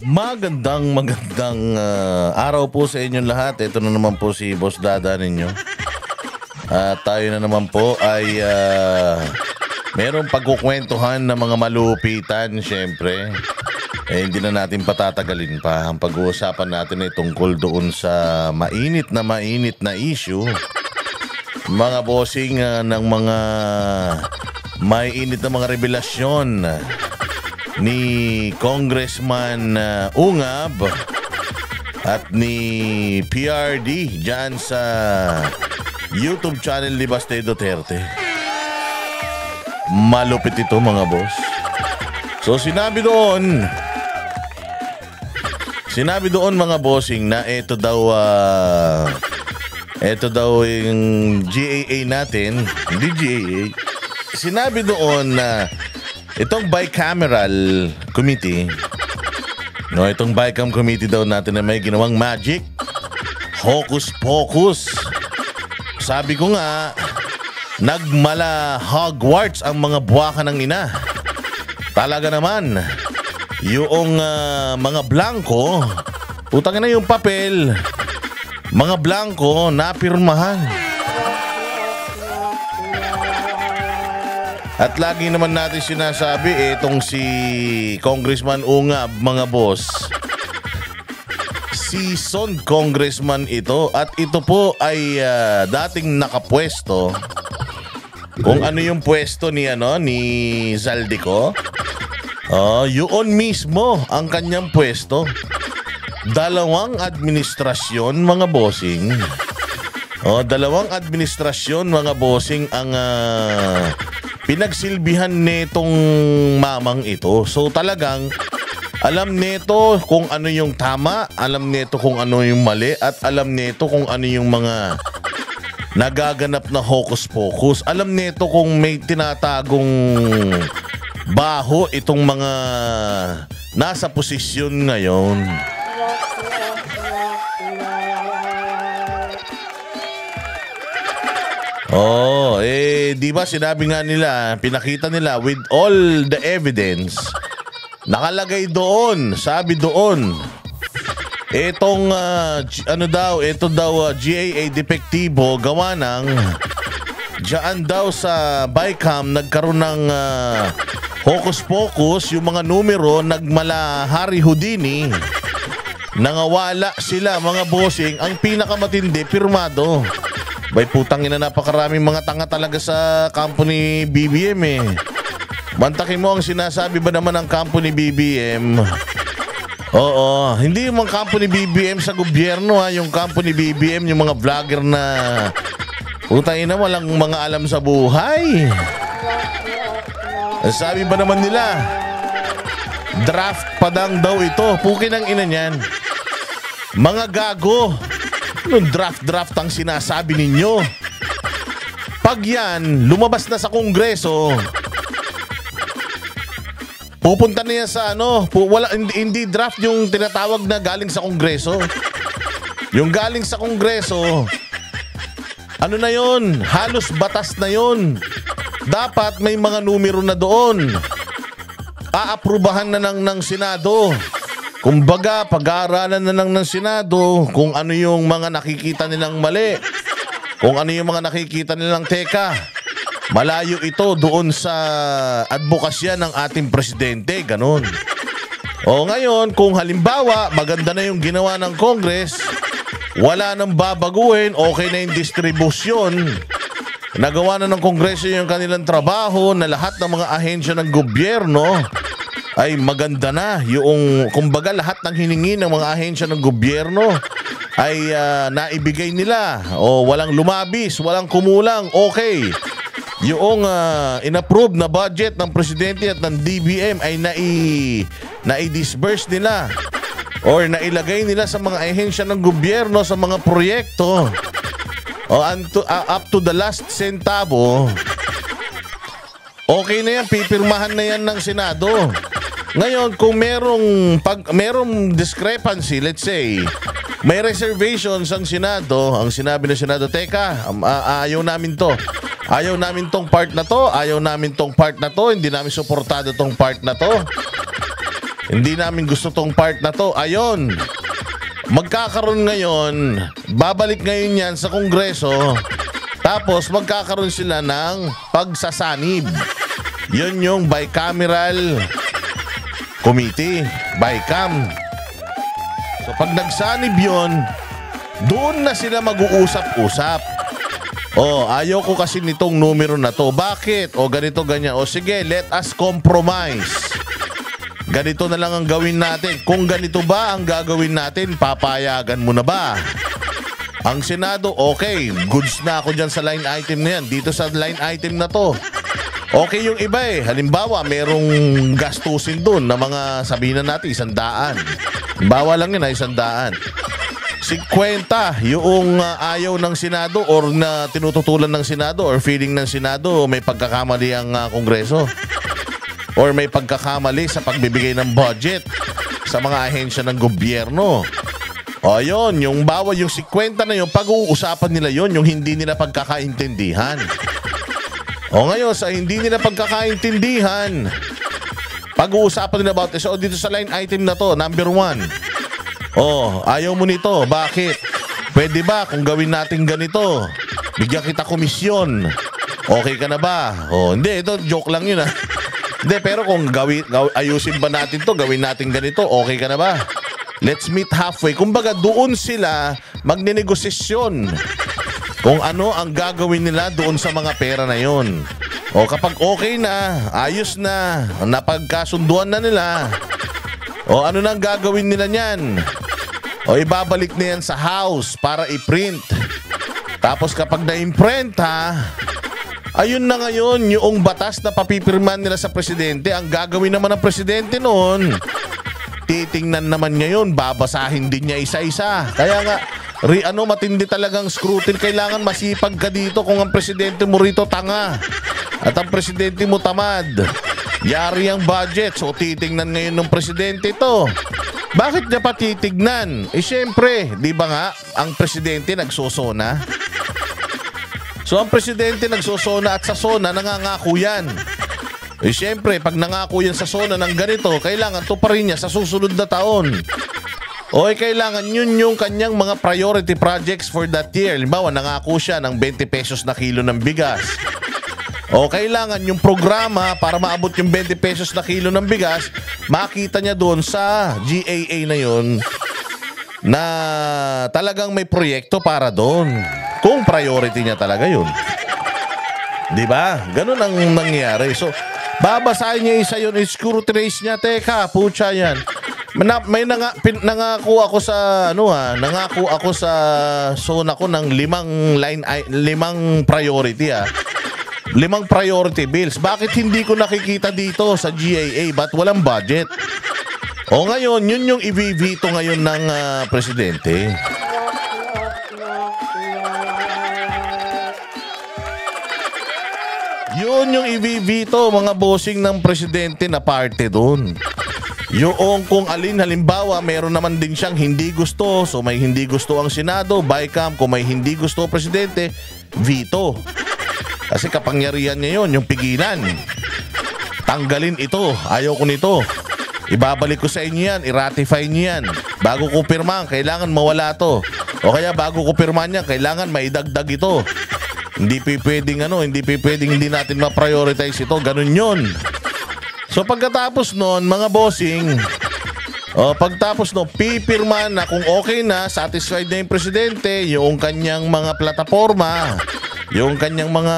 Magandang araw po sa inyong lahat. Ito na naman po si Boss Dada ninyo. At tayo na naman po ay merong pagkukwentuhan ng mga malupitan, syempre. Hindi na natin patatagalin pa. Ang pag-uusapan natin ay tungkol doon sa mainit na issue. Mga bossing ng mga may init na mga revelasyon ni Congressman Ungab at ni PRD dyan sa YouTube channel ni Baste Duterte. Malupit ito mga boss. So sinabi doon mga bossing na ito daw yung GAA natin, hindi GAA. Sinabi doon na itong bicameral committee, itong Bicam committee daw natin na may ginawang magic, hocus pocus. Sabi ko nga, nagmala Hogwarts ang mga buwaka ng ina. Talaga naman, yung mga blanco, putang na yung papel, mga blanco napirmahan. At lagi naman natin sinasabi, itong si Congressman Ungab, mga boss, seasoned congressman ito. At ito po ay dating nakapwesto. Kung ano yung pwesto ni Zaldico, yun mismo ang kanyang pwesto. 2 administrasyon, mga bossing. 2 administrasyon, mga bossing, ang pinagsilbihan nitong mamang ito. So talagang alam nito kung ano yung tama, alam nito kung ano yung mali, at alam nito kung ano yung mga nagaganap na hocus pocus. Alam nito kung may tinatagong baho itong mga nasa posisyon ngayon. Di ba sinabi nga nila, pinakita nila with all the evidence. Nakalagay doon, sabi doon, itong ito daw GAA depektibo gawa ng diyan daw sa Bicam nagkaroon ng hocus pocus, yung mga numero nagmala Harry Houdini. Nangawala sila, mga bossing. Ang pinakamatindi, pirmado. Bay putang ina, napakaraming mga tanga talaga sa company BBM eh. Mantakin mo ang sinasabi ba naman ng company BBM? Oo, hindi yung mga company BBM sa gobyerno ha, yung company BBM, yung mga vlogger na putang ina, walang mga alam sa buhay. Sabi ba naman nila, draft padang daw ito. Pukin ang ina niyan. Mga gago. Nung draft ang sinasabi ninyo. Pag yan, lumabas na sa Kongreso, pupunta na yan sa hindi draft yung tinatawag na galing sa Kongreso. Yung galing sa Kongreso, ano na yon? Halos batas na yon. Dapat may mga numero na doon. Aaprubahan na ng Senado. Kumbaga, pag-aaralan na lang ng Senado kung ano yung mga nakikita nilang mali. Kung ano yung mga nakikita nilang teka. Malayo ito doon sa advokasya ng ating presidente. Ganon. Ngayon, kung halimbawa, maganda na yung ginawa ng Congress, wala nang babaguhin, okay na yung distribusyon, nagawa na ng Kongreso yung kanilang trabaho, na lahat ng mga ahensya ng gobyerno ay maganda na. Yung kumbaga lahat ng hiningi ng mga ahensya ng gobyerno ay naibigay nila. Walang lumabis, walang kumulang, okay. Yung inapprove na budget ng presidente at ng DBM ay nai-disburse nila or nailagay nila sa mga ahensya ng gobyerno sa mga proyekto. Up to the last centavo, okay na yan, pipirmahan na yan ng Senado. Ngayon, kung merong discrepancy, let's say, may reservations ang Senado, ang sinabi ng Senado, teka, ayaw namin to. Ayaw namin tong part na to, ayaw namin tong part na to, hindi namin suportado tong part na to. Hindi namin gusto tong part na to. Ayon, magkakaroon ngayon, babalik ngayon yan sa Kongreso, tapos magkakaroon sila ng pagsasanib. Yun yung bicameral committee, BICAM. So pag nagsanib yun, doon na sila mag-uusap-usap. Ayaw ko kasi nitong numero na to. Bakit? Ganito, ganyan. Sige, let us compromise. Ganito na lang ang gawin natin. Kung ganito ba ang gagawin natin, papayagan mo na ba? Ang Senado, okay, goods na ako dyan sa line item na yan. Dito sa line item na to, okay yung iba eh. Halimbawa, merong gastusin dun na mga, sabihin na natin, 100. Halimbawa lang yun, 100. 50 yung ayaw ng Senado or na tinututulan ng Senado or feeling ng Senado may pagkakamali ang Kongreso. Or may pagkakamali sa pagbibigay ng budget sa mga ahensya ng gobyerno. Yun, yung bawal yung 50 na yun, pag-uusapan nila yun, yung hindi nila pagkakaintindihan. Ngayon, sa hindi nila pagkakaintindihan, pag-uusapan nila about this. Dito sa line item na to, number 1. Ayaw mo nito, bakit? Pwede ba kung gawin natin ganito? Bigyan kita komisyon. Okay ka na ba? Hindi, ito joke lang yun Hindi, pero kung ayusin ba natin to, gawin natin ganito, okay ka na ba? Let's meet halfway. Kumbaga, doon sila magninegosasyon kung ano ang gagawin nila doon sa mga pera na yon. Kapag okay na, ayos na, napagkasunduan na nila, ano na ang gagawin nila niyan? Ibabalik na yan sa house para i-print. Tapos kapag na-imprint ayun na ngayon yung batas na papipirman nila sa presidente. Ang gagawin naman ng presidente noon, titingnan naman ngayon, babasahin din niya isa-isa. Kaya nga, matindi talagang scrutiny. Kailangan masipag ka dito kung ang presidente mo rito tanga at ang presidente mo tamad. Yari ang budget. So titingnan ngayon ng presidente ito. Bakit niya pa titignan? Siyempre, di ba nga, ang presidente nagsosona? So ang presidente nagsosona at sa SONA nangangako yan. Siyempre, pag nangako yan sa SONA ng ganito, kailangan to pa rin niya sa susunod na taon. Kailangan yun yung kanyang mga priority projects for that year. Halimbawa, nangako siya ng 20 pesos na kilo ng bigas. Kailangan yung programa para maabot yung 20 pesos na kilo ng bigas, makita niya doon sa GAA na yun na talagang may proyekto para doon. Kung priority niya talaga yun. Di ba? Ganun ang nangyayari. So, babasahin niya isa yun, scrutinize niya. Teka, pucha yan. May nangako ako sa nangako ako sa SONA ko ng 5 priority 5 priority bills. Bakit hindi ko nakikita dito sa GAA? Ba't walang budget? Ngayon, yun yung i-veto ngayon ng presidente. Yun yung i-veto, mga bossing ng presidente na parte doon. Yung kung alin, halimbawa, meron naman din siyang hindi gusto. So may hindi gusto ang Senado, BICAM. Kung may hindi gusto ang presidente, veto. Kasi kapangyarihan niya yun, yung pigilan. Tanggalin ito, ayaw ko nito. Ibabalik ko sa inyo yan, i-ratify niyo yan. Bago ko pirmahan, kailangan mawala to. O kaya bago ko pirmahan yan, kailangan maidagdag ito. Hindi pwedeng hindi natin ma-prioritize ito. Ganun yun. So pagkatapos nun, mga bossing, pagtapos nun, pipirma na kung okay na, satisfied na yung presidente, yung kanyang mga plataforma, yung kanyang mga,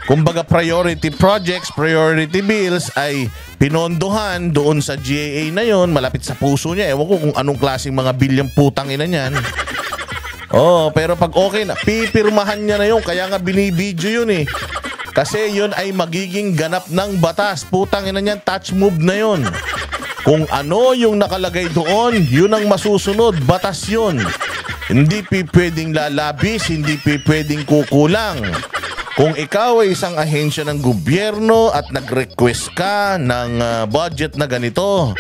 kumbaga priority projects, priority bills ay pinondohan doon sa GAA na yon, malapit sa puso niya. Ewan ko kung anong klaseng mga bilyang putang ina niyan. Pero pag okay na, pipirmahan niya na yun. Kaya nga binibidyo yun eh. Kasi yun ay magiging ganap ng batas. Putang ina niyan, touch move na yun. Kung ano yung nakalagay doon, yun ang masusunod. Batas yun. Hindi pwedeng lalabis, hindi pwedeng kukulang. Kung ikaw ay isang ahensya ng gobyerno at nag-request ka ng budget na ganito,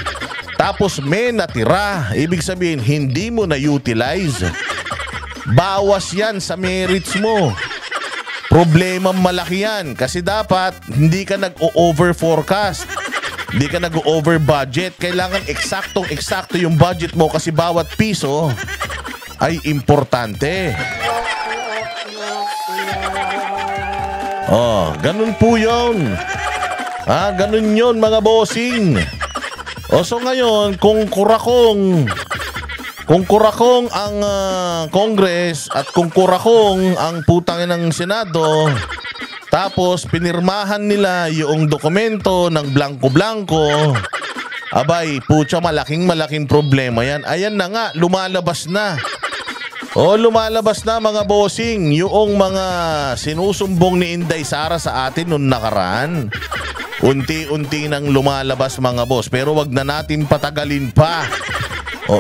tapos may natira, ibig sabihin hindi mo na-utilize, bawas yan sa merits mo. Problema malaki yan kasi dapat hindi ka nag-over forecast. Hindi ka nag-over budget. Kailangan eksaktong-eksakto yung budget mo kasi bawat piso ay importante. Oh, ganun po yun. Ganun yun mga bossing. So ngayon, kung kurakong ang Congress at kung kurakong ang putangin ng Senado, tapos pinirmahan nila yung dokumento ng blanco-blanco, abay, putya, malaking problema yan. Ayan na nga, lumalabas na. Lumalabas na mga bossing, yung mga sinusumbong ni Inday Sara sa atin noong nakaraan. Unti-unti nang lumalabas mga boss, pero wag na natin patagalin pa.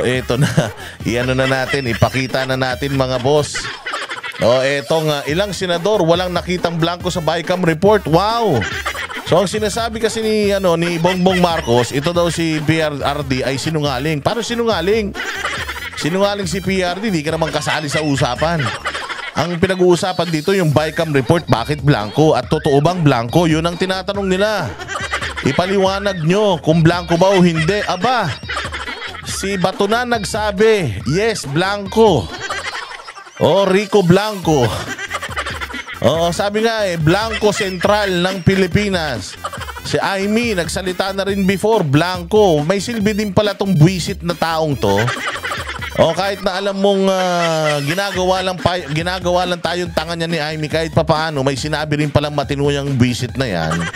Eto na, iano na natin, ipakita na natin mga boss. Etong ilang senador walang nakitang blanco sa BICAM report. Wow! So ang sinasabi kasi ni Bongbong Marcos, ito daw si PRRD ay sinungaling. Paano sinungaling? Sinungaling si PRD, di ka naman kasali sa usapan. Ang pinag-uusapan dito yung BICAM report, bakit blanco? At totoo bang blanco? Yun ang tinatanong nila. Ipaliwanag nyo kung blanco ba o hindi. Aba, si Bato na nagsabi, yes, blanco. Rico Blanco. Sabi nga Blanco Sentral ng Pilipinas. Si Amy, nagsalita na rin before, blanco. May silbi din pala tong buwisit na taong to. Kahit na alam mong ginagawa lang tayong tanga niya ni Amy, kahit papaano, may sinabi rin palang matinuyang buwisit na yan.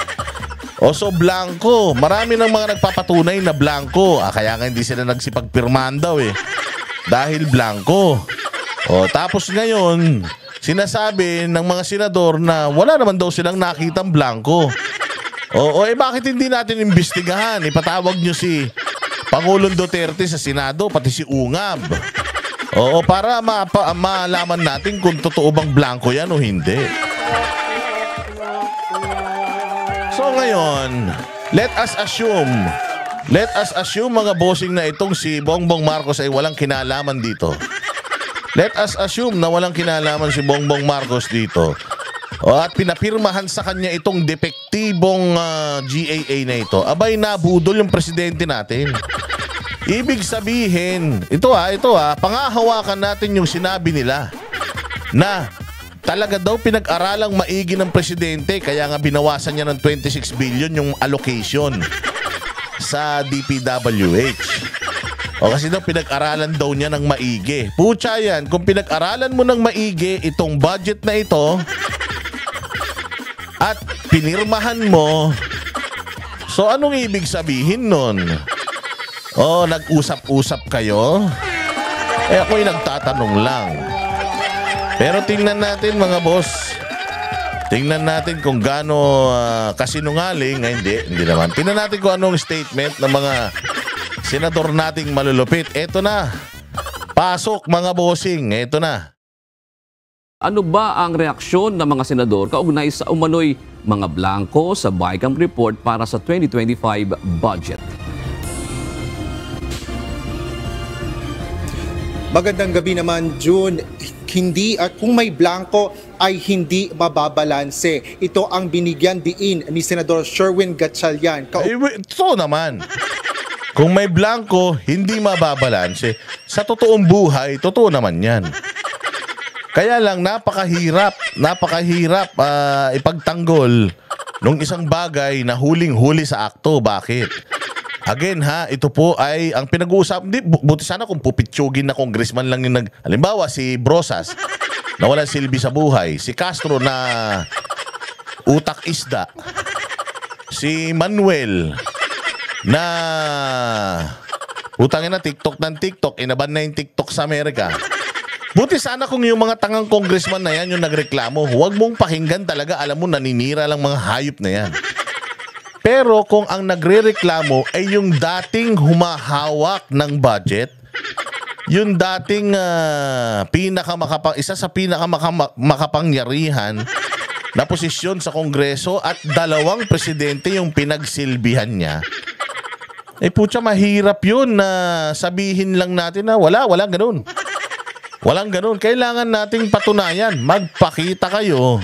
So blanco. Marami ng mga nagpapatunay na blanco. Kaya nga hindi sila nagsipagpirmahan daw dahil blanco. Tapos ngayon, sinasabi ng mga senador na wala naman daw silang nakitang blanco. Bakit hindi natin imbestigahan? Ipatawag nyo si Pangulong Duterte sa Senado, pati si Ungab. Para malaman natin kung totoo bang blanco yan o hindi. So ngayon, let us assume mga bossing na itong si Bongbong Marcos ay walang kinalaman dito. Let us assume na walang kinalaman si Bongbong Marcos dito. At pinapirmahan sa kanya itong depektibong GAA na ito. Abay, nabudol yung presidente natin. Ibig sabihin, ito pangahawakan natin yung sinabi nila na talaga daw pinag-aralang maigi ng presidente, kaya nga binawasan niya ng 26 billion yung allocation sa DPWH. Kasi daw pinag-aralan daw niya ng maigi. Pucha yan, kung pinag-aralan mo ng maigi itong budget na ito at pinirmahan mo, so anong ibig sabihin nun? Nag-usap-usap kayo? Ako'y nagtatanong lang. Pero tingnan natin mga boss. Tingnan natin kung gaano kasinungaling. Hindi naman. Tingnan natin kung anong statement ng mga senador nating malulupit. Eto na. Pasok mga bossing. Eto na. Ano ba ang reaksyon ng mga senador kaugnay sa umano'y mga blanco sa BICAM report para sa 2025 budget? Magandang gabi naman, June. Kung may blanco ay hindi mababalanse. Ito ang binigyan diin ni Senador Sherwin Gatchalian. Ito naman. Kung may blanco, hindi mababalanse. Sa totoong buhay, totoo naman yan. Kaya lang napakahirap ipagtanggol nung isang bagay na huling-huli sa akto. Bakit? Again ito po ay ang pinag-uusap. Buti sana kung pupitsugin na congressman lang yung halimbawa si Brosas na walang silbi sa buhay, si Castro na utak isda, si Manuel na utangin na TikTok ng TikTok, inaban na yung TikTok sa Amerika. Buti sana kung yung mga tangang congressman na yan yung nagreklamo. Huwag mong pakinggan talaga, alam mo naninira lang mga hayop na yan. Pero kung ang nagrereklamo ay yung dating humahawak ng budget, yung dating isa sa pinakamakapangyarihan na posisyon sa Kongreso at dalawang presidente yung pinagsilbihan niya, putya, mahirap yun na sabihin lang natin na walang ganun. Walang ganun. Kailangan nating patunayan. Magpakita kayo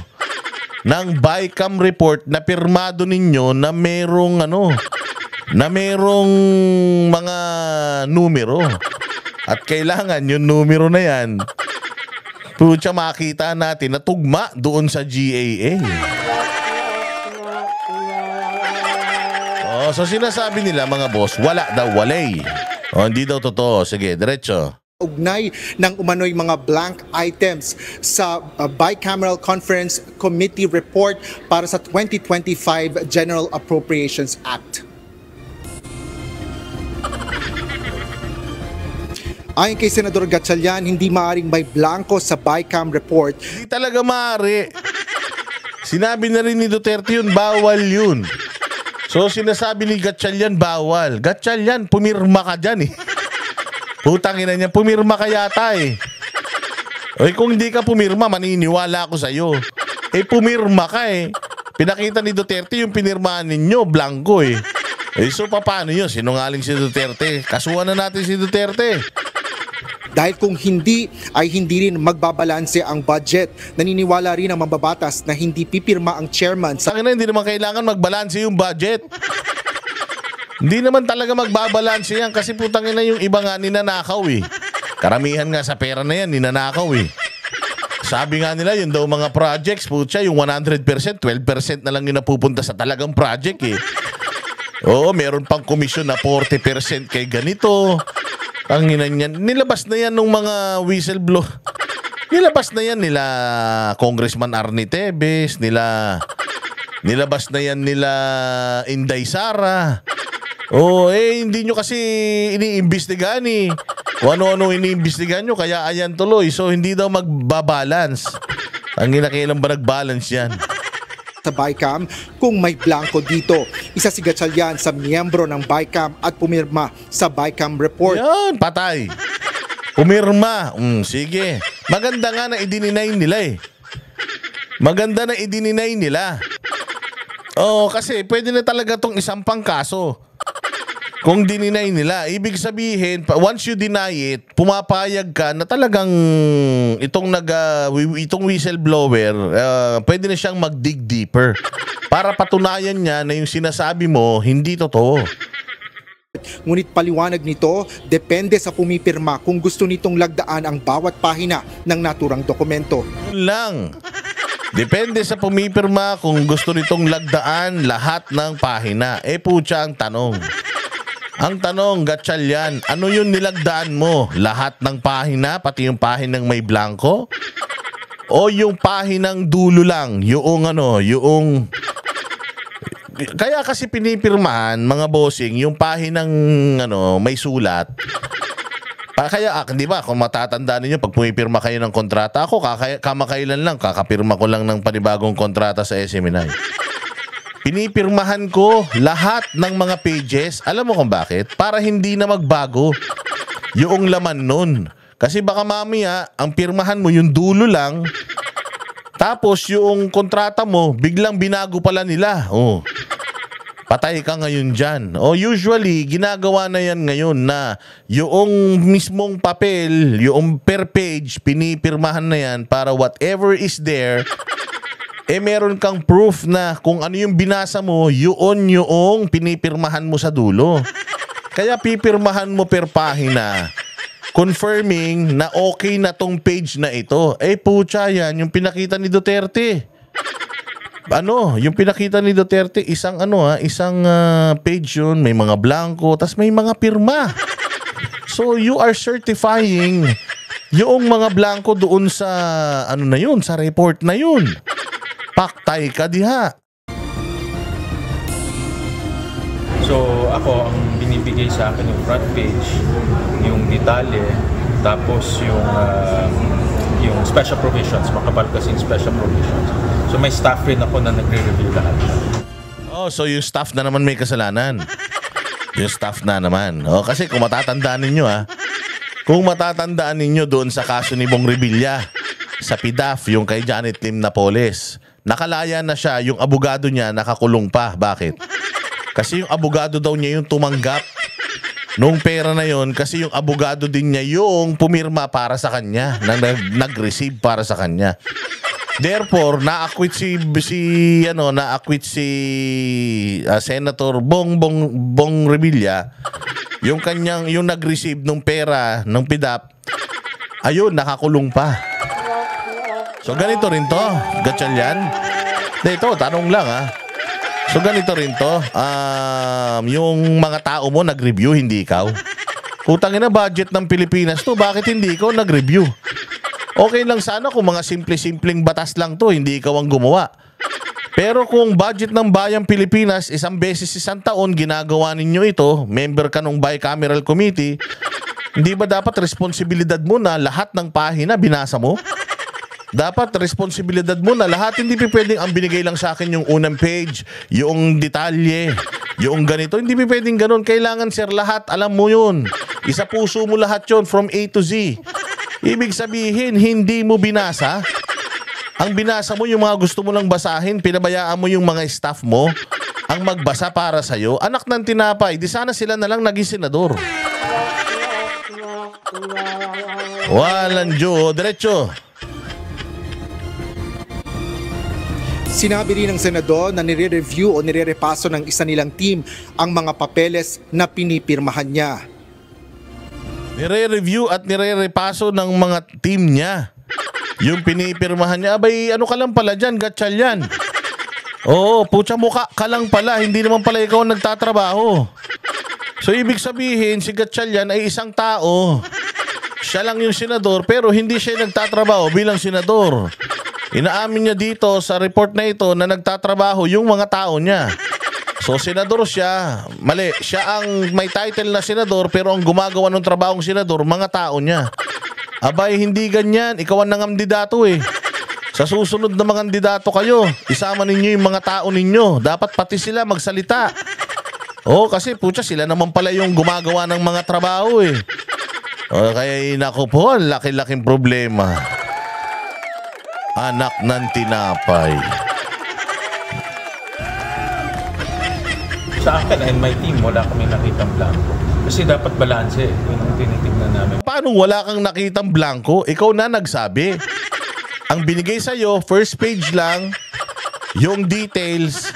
ng BICAM report na pirmado ninyo na merong na merong mga numero. At kailangan yung numero na yan, pucha, makita natin na tugma doon sa GAA. Oh, so sinasabi nila mga boss, wala daw, walay. Oh, hindi daw totoo. Sige, diretso. Ugnay ng umano'y mga blank items sa Bicameral Conference Committee report para sa 2025 General Appropriations Act. Ayon kay Senador Gatchalian, hindi maaaring may blanco sa Bicam report. Hindi talaga maaari. Sinabi na rin ni Duterte yun, bawal yun. So sinasabi ni Gatchalian, bawal. Gatchalian, pumirma ka dyan eh. Putang ina niya, pumirma ka yata eh. Oy, kung hindi ka pumirma, maniniwala ako sa'yo. Eh, pumirma ka eh. Pinakita ni Duterte yung pinirmahan ninyo, blanco eh. Eh, so paano yun? Sinungaling si Duterte. Kasuhan na natin si Duterte. Dahil kung hindi, ay hindi rin magbabalanse ang budget. Naniniwala rin ang mambabatas na hindi pipirma ang chairman sa... Sa akin na, hindi naman kailangan magbalanse yung budget. Hindi naman talaga magbabalanse yan kasi putang ina yung iba nga ninanakaw eh. Karamihan nga sa pera na yan, ninanakaw eh. Sabi nga nila, yun daw mga projects, putya, yung 100%, 12% na lang yung napupunta sa talagang project eh. Oo, meron pang komisyon na 40% kay ganito. Ang ina niyan. Nilabas na yan ng mga whistleblower. Nilabas na yan nila Congressman Arnie Tevez, nilabas na yan nila Inday Sara. Oh, eh hindi nyo kasi iniimbestigahan eh. Kung ano-ano iniimbestigahan nyo, kaya ayan tuloy. So hindi daw magbabalance. Ang inakailan ba nag-balance yan? Sa Bicam kung may blanco dito. Isa si Gatchalian sa miyembro ng Bicam at pumirma sa Bicam report. Yan, patay. Pumirma. Sige. Maganda nga na idininay nila eh. Maganda na idininay nila. Oo, kasi pwede na talaga tong isang pangkaso. Kung dininay nila, ibig sabihin, once you deny it, pumapayag ka na talagang itong whistleblower, pwede na siyang mag-dig deeper para patunayan niya na yung sinasabi mo hindi totoo. Ngunit paliwanag nito, depende sa pumipirma kung gusto nitong lagdaan ang bawat pahina ng naturang dokumento. Yun lang. Depende sa pumipirma kung gusto nitong lagdaan lahat ng pahina. Eh putya ang tanong. Ang tanong, Gatchalian, ano yung nilagdaan mo? Lahat ng pahina, pati yung pahinang may blanco? O yung pahinang dulo lang? Yung Kaya kasi pinipirmahan, mga bossing, yung pahinang may sulat. Kaya, di ba, kung matatandaan ninyo, pag pumipirma kayo ng kontrata, ako kamakailan lang, kakapirma ko lang ng panibagong kontrata sa SMNI. Pinipirmahan ko lahat ng mga pages. Alam mo kung bakit? Para hindi na magbago yung laman nun. Kasi baka mamaya, ang pirmahan mo yung dulo lang, tapos yung kontrata mo, biglang binago pala nila. Oh. Patay ka ngayon dyan. O usually, ginagawa na yan ngayon na yung mismong papel, yung per page, pinipirmahan na yan para whatever is there, meron kang proof na kung ano yung binasa mo, yun yung pinipirmahan mo sa dulo. Kaya pipirmahan mo per pahina, confirming na okay na tong page na ito. Putya yan, yung pinakita ni Duterte. Yung pinakita ni Duterte, isang page yun, may mga blanco, tas may mga pirma. So you are certifying yung mga blanco doon sa sa report na yun. Paktay ka diha. So ako, ang binibigay sa akin yung front page, yung detalye, tapos yung special provisions, makapal kasi yung special provisions. So may staff rin ako na nagre-review lahat. Oh, so yung staff na naman may kasalanan. Yung staff na naman. Oh, kasi kung matatandaan ninyo kung matatandaan ninyo doon sa kaso ni Bong Revilla sa PDAF, yung kay Janet Lim Napoles, nakalaya na siya, yung abogado niya nakakulong pa. Bakit? Kasi yung abogado daw niya yung tumanggap nung pera na yon, kasi yung abogado din niya yung pumirma para sa kanya, nag-receive para sa kanya. Therefore, na-acquit si Senator Bong Revilla, yung nag-receive ng pera ng PDAP, ayun, nakakulong pa. So ganito rin to, Gatchalian. Ito, tanong lang So ganito rin to, yung mga tao mo nag-review, hindi ikaw. Putangin na, budget ng Pilipinas to, bakit hindi ikaw nag-review? Okay lang sana kung mga simple-simpleng batas lang to, hindi ikaw ang gumawa. Pero kung budget ng Bayang Pilipinas, isang beses isang taon, ginagawa ninyo ito, member ka ng bicameral committee, hindi ba dapat responsibilidad mo na lahat ng pahina binasa mo? Dapat responsibilidad mo na lahat, hindi pwedeng ang binigay lang sa akin yung unang page, yung detalye, yung ganito. Hindi pwedeng ganun. Kailangan, sir, lahat, alam mo yun. Isa puso mo lahat yun from A to Z. Ibig sabihin, hindi mo binasa. Ang binasa mo, yung mga gusto mo lang basahin, pinabayaan mo yung mga staff mo ang magbasa para sa'yo. Anak ng tinapay, di sana sila na lang naging senador. Walang Diyo, diretso. Sinabi rin ng senador na nire-review o nire-repaso ng isa nilang team ang mga papeles na pinipirmahan niya. Nire-review at nire-repaso ng mga team niya yung pinipirmahan niya. Abay, ano ka lang pala dyan, Gatchalian? Oo, putya mukha ka lang pala. Hindi naman pala ikaw ang nagtatrabaho. So, ibig sabihin, si Gatchalian ay isang tao. Siya lang yung senador, pero hindi siya nagtatrabaho bilang senador. Inaamin niya dito sa report na ito na nagtatrabaho yung mga tao niya. So, senador siya. Mali, siya ang may title na senador, pero ang gumagawa ng trabahong senador, mga tao niya. Abay, hindi ganyan. Ikaw ang nangandidato eh. Sa susunod na mga kandidato kayo, isama ninyo yung mga tao ninyo. Dapat pati sila magsalita. Oo, kasi putya, sila naman pala yung gumagawa ng mga trabaho eh. O, kaya naku po, laki-laking problema. Anak ng tinapay. Sa akin and my team, wala kami nakitang blanco. Kasi dapat balanse. Yun ang tinitignan namin. Paano wala kang nakitang blanco? Ikaw na nagsabi. Ang binigay sa'yo, first page lang, yung details,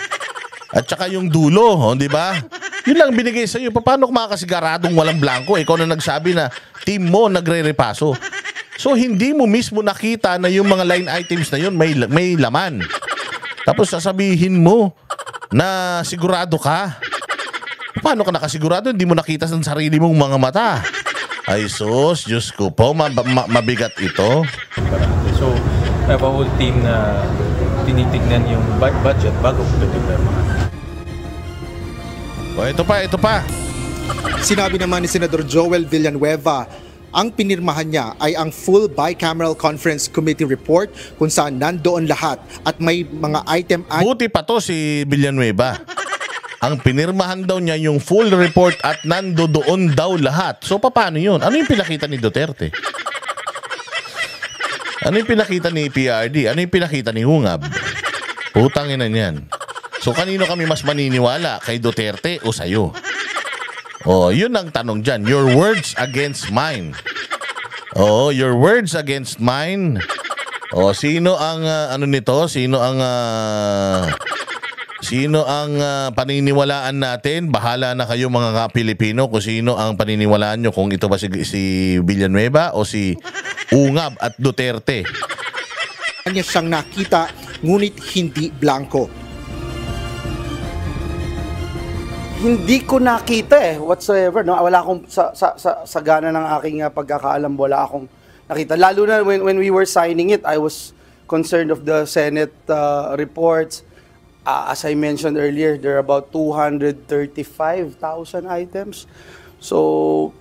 at saka yung dulo, di ba? Yun lang binigay sa'yo. Paano kung makakasiguradong walang blanco? Ikaw na nagsabi na team mo nagre-repaso. So, hindi mo mismo nakita na yung mga line items na yun may laman. Tapos sasabihin mo na sigurado ka. Paano ka nakasigurado? Hindi mo nakita sa sarili mong mga mata. Ay sus, Diyos ko po, mabigat ito. So, I have a whole team na tinitignan yung budget bago ko pinipirmahan. O, ito pa. Sinabi naman ni Senador Joel Villanueva, ang pinirmahan niya ay ang full bicameral conference committee report kung saan nandoon lahat at may mga item. Buti pa to si Villanueva. Ang pinirmahan daw niya yung full report at nandoon daw lahat. So paano yun? Ano yung pinakita ni Duterte? Ano yung pinakita ni PRD? Ano yung pinakita ni Hungab? Putangin na niyan. So kanino kami mas maniniwala? Kay Duterte o sa'yo? Oh, yun ang tanong dyan. Your words against mine. Oh, your words against mine. Oh, sino ang ano nito? Sino ang paniniwalaan natin? Bahala na kayo mga Pilipino kung sino ang paniniwalaan nyo, kung ito ba si Villanueva o si Ungab at Duterte. Kanya siyang nakita, ngunit hindi blanco. Hindi ko nakita whatsoever, no? Wala akong sa gana ng aking pagkakaalam, wala akong nakita. Lalo na when we were signing it, I was concerned of the Senate reports. As I mentioned earlier, there are about 235,000 items. So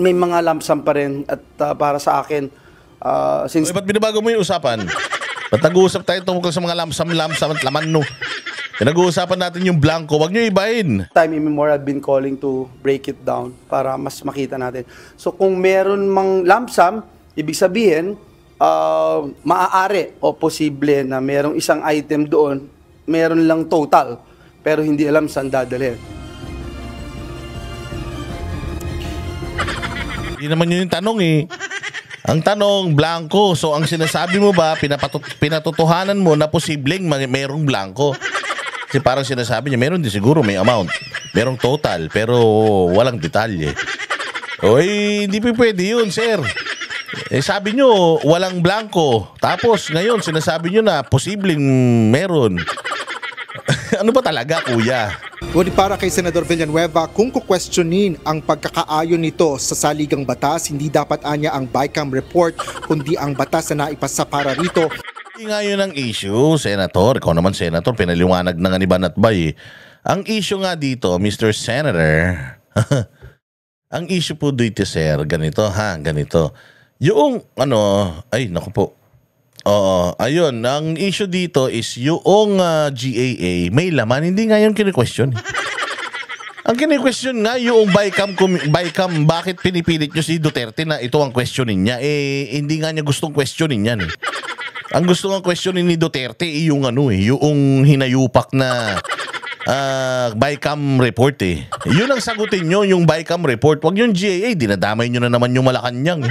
may mga lump sum pa rin at para sa akin since ba't binabago mo yung usapan? Ba't nag-uusap tayo tungkol sa mga lump sum at laman no? Nag-uusapan natin yung blanco, wag nyo ibahin. Time immemorial, I've been calling to break it down para mas makita natin. So kung meron mang lump sum, ibig sabihin, maaari o posible na merong isang item doon, meron lang total, pero hindi alam saan dadalhin. Hindi naman yun yung tanong eh. Ang tanong, blanco. So ang sinasabi mo ba, pinatotohanan mo na posibleng mayroong blanco? Kasi parang sinasabi niya, meron din siguro may amount. Merong total, pero walang detalye. Oy, hindi pa pwede yun, sir. Sabi nyo, walang blanco. Tapos ngayon, sinasabi nyo na posibleng meron. Ano ba talaga, kuya? Ngunit para kay Senador Villanueva, kung kukwestiyonin ang pagkakaayon nito sa saligang batas, hindi dapat anya ang BICAM report, kundi ang batas na naipasa para rito. Hindi nga yun ang issue, Senator. Ikaw naman, Senator, pinaliwanag na nga ni Banatbay. Ang issue nga dito, Mr. Senator, ang issue po dito, sir, ganito ganito. Yung, ay, naku po. Ayun, ang issue dito is yung GAA may laman, hindi nga yun kini-question. Ang kini-question nga yung BICAM, bakit pinipilit nyo si Duterte na ito ang questionin niya? Hindi nga niya gustong questionin yan. Ang gusto nga questionin ni Duterte yung yung hinayupak na BICAM report Yun ang sagutin nyo, yung BICAM report. Wag yung GAA, dinadamay nyo na naman yung Malacanang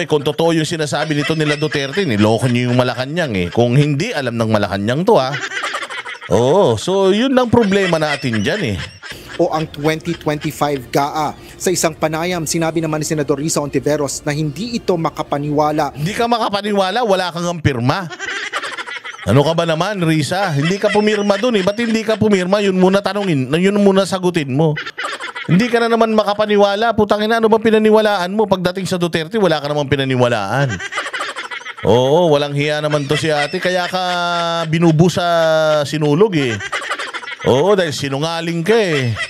kung totoo yung sinasabi nito nila Duterte, niloko nyo yung Malacanang Kung hindi, alam ng Malacanang to so yun lang problema natin dyan O ang 2025 GAA. Sa isang panayam, sinabi naman ni Senador Risa Hontiveros na hindi ito makapaniwala. Hindi ka makapaniwala, wala kang ang pirma. Ano ka ba naman, Risa? Hindi ka pumirma dun Ba't hindi ka pumirma? Yun muna tanungin, yun muna sagutin mo. Hindi ka na naman makapaniwala. Putangin na, ano ba pinaniwalaan mo? Pagdating sa Duterte, wala ka naman pinaniwalaan. Oo, walang hiya naman to si ate. Kaya ka binubu sa sinulog Oo, dahil sinungaling ka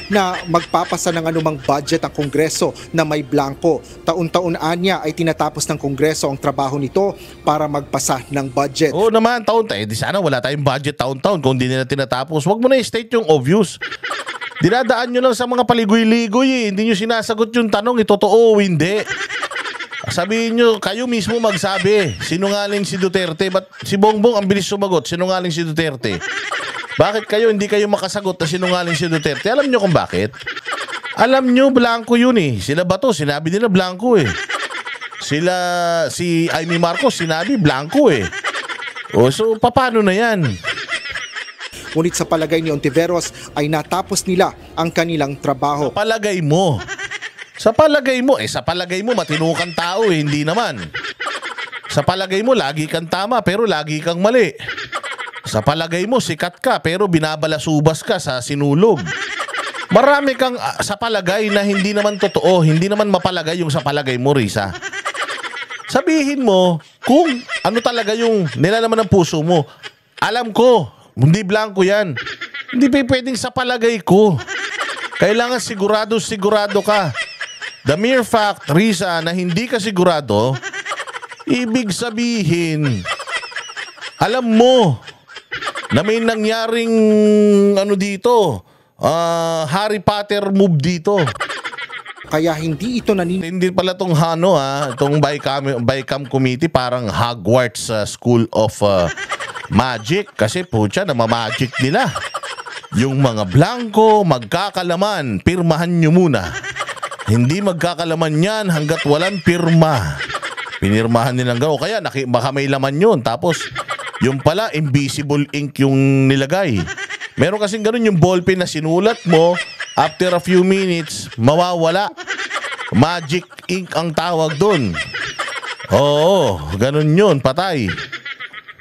Na magpapasa ng anumang budget ang Kongreso na may blanco. Taon-taon anya ay tinatapos ng Kongreso ang trabaho nito para magpasa ng budget. Oo naman, taon-taon. Di sana wala tayong budget taon-taon kung hindi nila tinatapos. Huwag mo na i-state yung obvious. Dinadaan nyo lang sa mga paligoy-ligoy Hindi nyo sinasagot yung tanong, totoo o hindi. Sabihin nyo, kayo mismo magsabi, sinungaling si Duterte. Ba't si Bongbong ang bilis sumagot, sinungaling si Duterte? Bakit hindi kayo makasagot na sinungaling si Duterte? Alam nyo kung bakit? Alam nyo, blanco yun Sila Bato, sinabi nila blanco si Amy Marcos, sinabi blanco so paano na yan? Ngunit sa palagay ni Hontiveros ay natapos nila ang kanilang trabaho. Sa palagay mo, sa palagay mo matinukan tao hindi naman. Sa palagay mo lagi kang tama pero lagi kang mali. Sa palagay mo sikat ka pero binabalasubas ka sa sinulog. Marami kang sa palagay na hindi naman totoo, hindi naman mapalagay yung sa palagay mo, Risa. Sabihin mo kung ano talaga yung nilalaman ng puso mo. Alam ko, hindi blanco yan. Hindi pwedeng sa palagay ko. Kailangan sigurado ka. The mere fact, Risa, na hindi ka sigurado, ibig sabihin, alam mo na may nangyaring dito, Harry Potter move dito. Kaya hindi ito Hindi pala itong itong BICAM committee parang Hogwarts School of Magic. Kasi namamagic nila. Yung mga blanco, magkakalaman, pirmahan nyo muna. Hindi magkakalaman yan hanggat walang pirma. Pinirmahan nilang gano'n. Kaya baka may laman yun. Tapos yung pala invisible ink yung nilagay. Meron kasing gano'n yung ballpen na sinulat mo, after a few minutes, mawawala. Magic ink ang tawag doon. Oo, gano'n yun, patay.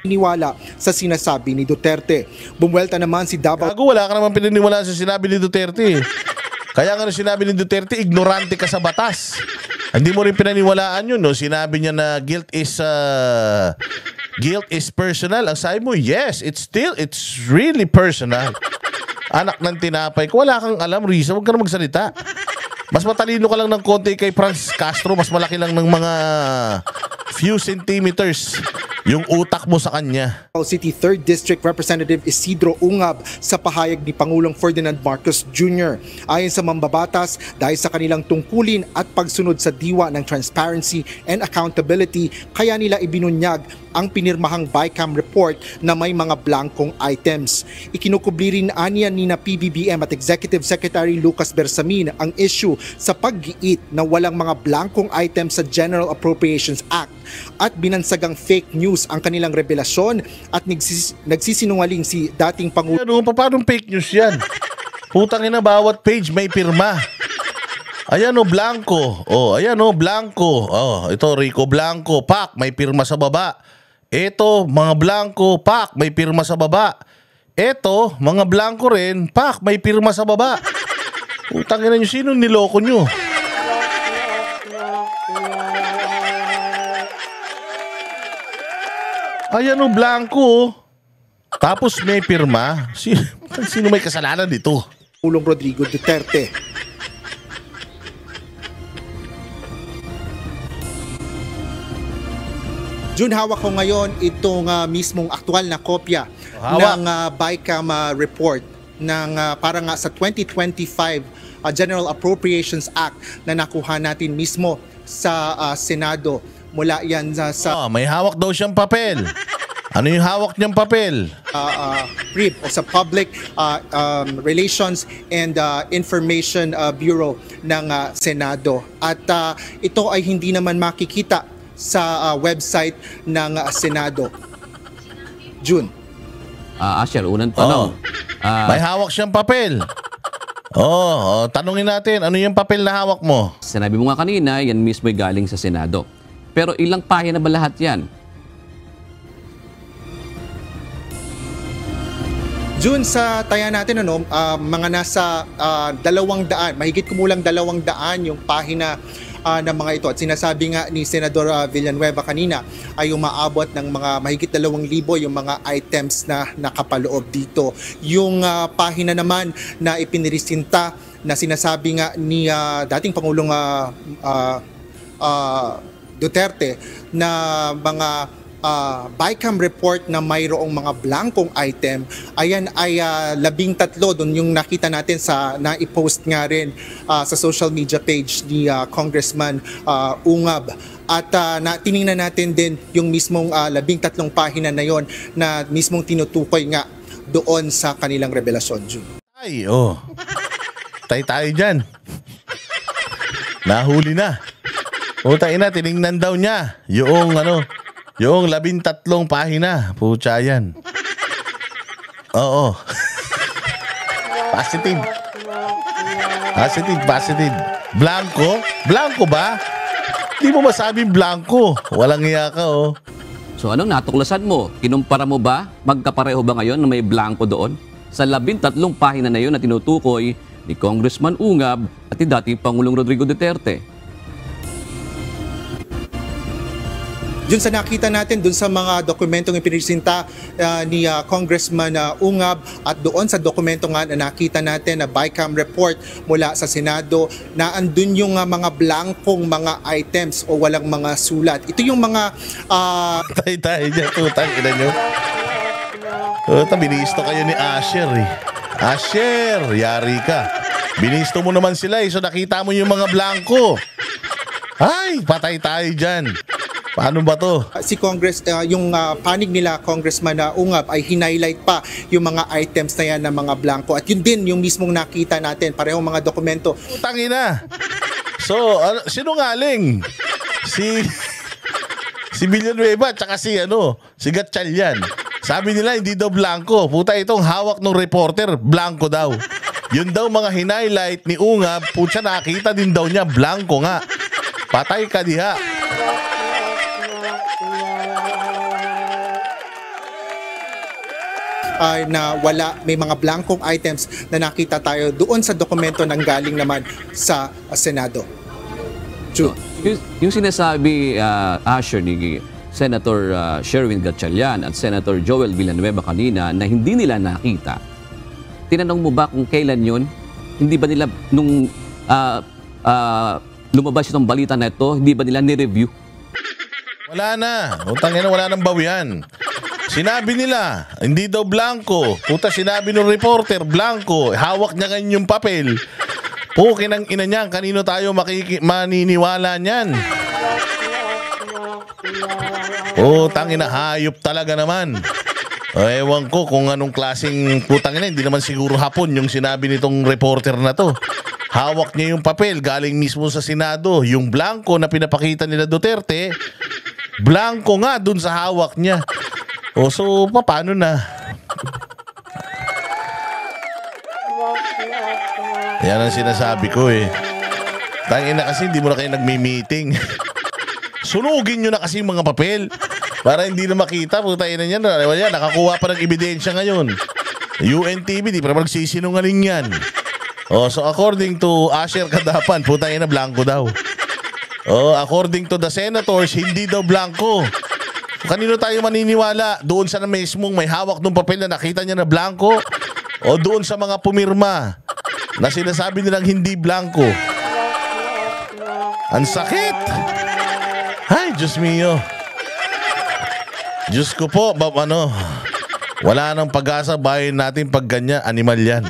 Niwala sa sinasabi ni Duterte. Bumuelta naman si Davao. Wala ka naman pininiwala sa sinabi ni Duterte. Kaya nga sinabi ni Duterte, ignorante ka sa batas. Hindi mo rin pinaniwalaan yun, Sinabi niya na guilt is personal. Ang sabi mo, yes, it's really personal. Anak ng tinapay ko, wala kang alam, Risa, huwag ka na magsalita. Mas matalino ka lang ng konti kay Franz Castro, mas malaki lang ng mga few centimeters yung utak mo sa kanya. City 3rd District Representative Isidro Ungab sa pahayag ni Pangulong Ferdinand Marcos Jr. Ayon sa mambabatas, dahil sa kanilang tungkulin at pagsunod sa diwa ng transparency and accountability, kaya nila ibinunyag ang pinirmahang BICAM report na may mga blankong items. Ikinukubli rin aniya ni na PBBM at Executive Secretary Lucas Bersamin ang issue sa paggiit na walang mga blankong items sa General Appropriations Act at binansagang fake news ang kanilang revelasyon at nagsisinungaling si dating Pangulo. Ano, paano fake news yan? Putang ina, bawat page may pirma. Ayan o, blanco. Oh, ayan o, blanco. Oh, ito Rico Blanco, pak, may pirma sa baba. Ito, mga blanco, pak, may pirma sa baba. Ito, mga blanco rin, pak, may pirma sa baba. Putang ina nyo, sino niloko nyo? Ayan o, blanco. Tapos may pirma. Sino may kasalanan dito? Pangulong Rodrigo Duterte. June, hawak ko ngayon itong mismong aktual na kopya Hawak. ng BICAM report ng para nga sa 2025 General Appropriations Act na nakuha natin mismo sa Senado. Mula yan sa Oh, may hawak daw siyang papel. Ano yung hawak niyang papel? PRIB o sa Public Relations and Information Bureau ng Senado. At ito ay hindi naman makikita sa website ng Senado. June. Asher, unang tanong. May hawak siyang papel. Tanungin natin, ano yung papel na hawak mo? Sinabi mo nga kanina, yan mismo ay galing sa Senado. Pero ilang pahina ba lahat yan? June, sa taya natin, mga nasa 200, mahigit kumulang 200 yung pahina ng mga ito. At sinasabi nga ni Senador Villanueva kanina ay umaabot ng mga mahigit 2,000 yung mga items na nakapaloob dito. Yung pahina naman na ipinirisinta na sinasabi nga ni dating Pangulong Duterte na mga BICAM report na mayroong mga blankong item, ayan ay 13 doon yung nakita natin sa na-post nga rin sa social media page ni Congressman Ungab. At tiningnan natin din yung mismong 13 pahina na yon na mismong tinutukoy nga doon sa kanilang revelasyon, June. Ay, tayo dyan. Nahuli na. Ina, tiningnan daw niya yung yung 13 pahina. Pucha yan. Oo. Positive. Positive. Blanco? Blanco ba? Di mo masabing blanco. Walang iya ka, So anong natuklasan mo? Kinumpara mo ba? Magkapareho ba ngayon na may blanco doon? Sa 13 pahina na yun na tinutukoy ni Congressman Ungab at ni dating Pangulong Rodrigo Duterte. Dun sa nakita natin, dun sa mga dokumentong ipinisinta ni Congressman Ungab at doon sa dokumento nga na nakita natin na BICAM report mula sa Senado na andun yung mga blankong mga items o walang mga sulat. Ito yung mga... Tayo dyan, tutang ina nyo. Binisto kayo ni Asher eh. Asher, yari ka. Binisto mo naman sila eh, so nakita mo yung mga blanco. Ay, patay tayo dyan. Paano ba to? Si yung panig nila, Congressman Ungab, ay hinighlight pa yung mga items na yan na mga blanco. At yun din yung mismong nakita natin, parehong mga dokumento. Utangin na. So, sinungaling? Si Villanueva at saka si Gatchalian. Sabi nila hindi daw blanco. Puta, itong hawak ng reporter, blanco daw. Yun daw mga hinighlight ni Ungab, putya nakita din daw niya, blanco nga. Patay ka diha. Na wala, may mga blankong items na nakita tayo doon sa dokumento nang galing naman sa Senado. Yung sinasabi, Asher, ni Senator Sherwin Gatchalian at Senator Joel Villanueva kanina na hindi nila nakita, tinanong mo ba kung kailan yun? Hindi ba nila, nung lumabas itong balita na ito, hindi ba nila ni-review? Wala na. Utang ina, wala nang bawian. Sinabi nila, hindi daw blanco. Puta, sinabi ng reporter, blanco. Hawak niya ngayon yung papel. Pukin ang ina niyan, kanino tayo maniniwala niyan? Putang ina, hayop talaga naman. Ewan ko kung anong klaseng putang ina, hindi naman siguro hapon yung sinabi nitong reporter na to. Hawak niya yung papel, galing mismo sa Senado. Yung blanco na pinapakita nila Duterte, blanco nga dun sa hawak niya. O so, paano na? Yan ang sinasabi ko eh. Tangina kasi hindi mo na kayo nagmi-meeting. Sunugin nyo na kasi yung mga papel para hindi na makita. Putang ina yan. Nakakuha pa ng ebidensya ngayon. UNTV, di pa magsisinungaling yan. Oh, so according to Asher Kadapan, putang ina, blanco daw. Oh, according to the senators, hindi daw blanco. Kanino tayo maniniwala? Doon sa na mismong may hawak ng papel na nakita niya na blanco? O doon sa mga pumirma na sinasabi nilang hindi blanco? Ang sakit! Ay, Diyos mio. Diyos ko po, wala nang pag-asa bayan natin pag ganyan, animal yan.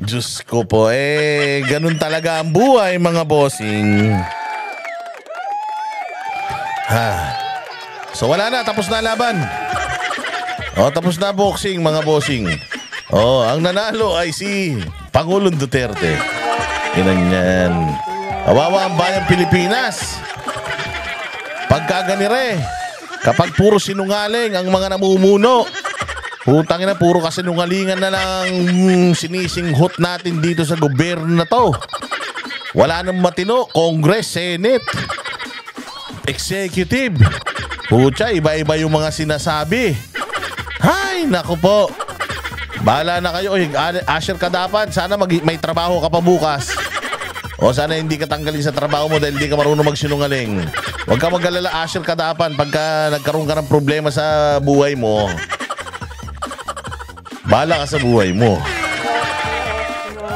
Diyos ko po, ganun talaga ang buhay, mga bossing. So wala na, tapos na laban. Tapos na boxing, mga bossing. Ang nanalo ay si Pangulong Duterte. Inan yan. Kawawa ang bayang Pilipinas. Pagkaganire, kapag puro sinungaling ang mga namumuno, putang ina, puro kasinungalingan na lang sinisinghot natin dito sa gobyerno na to. Wala nang matino, Congress, Senate, Executive. Pucha, iba-iba yung mga sinasabi. Hay, naku po. Bahala na kayo. Asher Kadapan, sana may trabaho ka pa bukas. O sana hindi ka tanggalin sa trabaho mo dahil hindi ka marunong magsinungaling. Huwag ka mag-alala, Asher Kadapan, pagka nagkaroon ka ng problema sa buhay mo. Bahala ka sa buhay mo.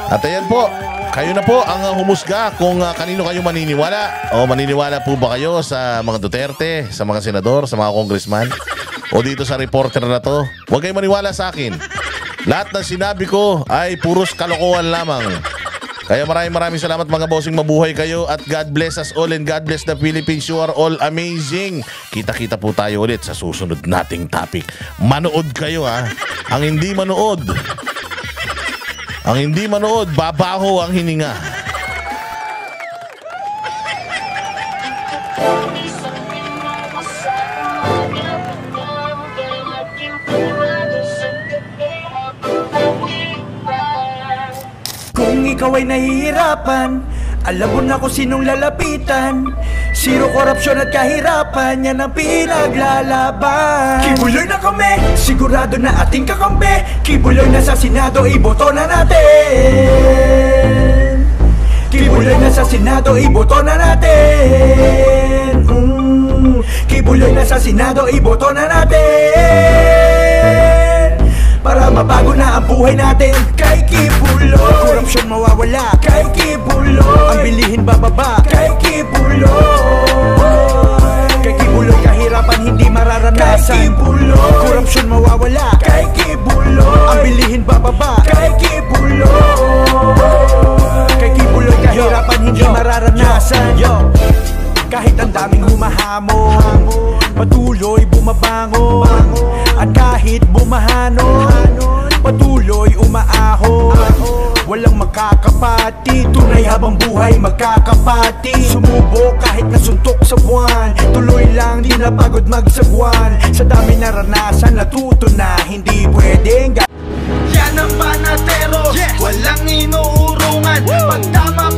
At ayan po, kayo na po ang humusga kung kanino kayo maniniwala. O maniniwala po ba kayo sa mga Duterte, sa mga senador, sa mga congressman? O dito sa reporter na to? Huwag kayo maniwala sa akin. Lahat ng sinabi ko ay puros kalokohan lamang. Kaya maraming salamat, mga bossing. Mabuhay kayo at God bless us all and God bless the Philippines. You are all amazing. Kita-kita po tayo ulit sa susunod nating topic. Manood kayo ha. Ang hindi manood, babaho ang hininga. Kung ikaw ay nahihirapan, alam mo na kung sinong lalapitan. Zero corruption at kahirapan, yan ang pinaglalaban. Kibuloy na kami, sigurado na ating kakampi. Kibuloy na sa Senado, iboto na natin. Kibuloy na sa Senado, iboto na natin. Kibuloy na sa Senado, iboto na natin. Para mabago na ang buhay natin. Kay Kibuloy, korupsyon mawawala. Kay Kibuloy, ang bilihin bababa. Kay Kibuloy, kay Kibuloy kahirapan hindi mararanasan. Kay Kibuloy, korupsyon mawawala. Kay Kibuloy, ang bilihin bababa. Kay Kibuloy, kay Kibuloy kahirapan hindi mararanasan. Kahit ang daming humahamon, patuloy bumabangon. At kahit bumahanon, patuloy umaahon. Walang makakapati, tunay habang buhay magkakapati. Sumubok kahit nasuntok sa buwan, tuloy lang di napagod magsagwan. Sa dami naranasan natuto na hindi pwedeng yan ang panatero, walang inuurungan. Pag tama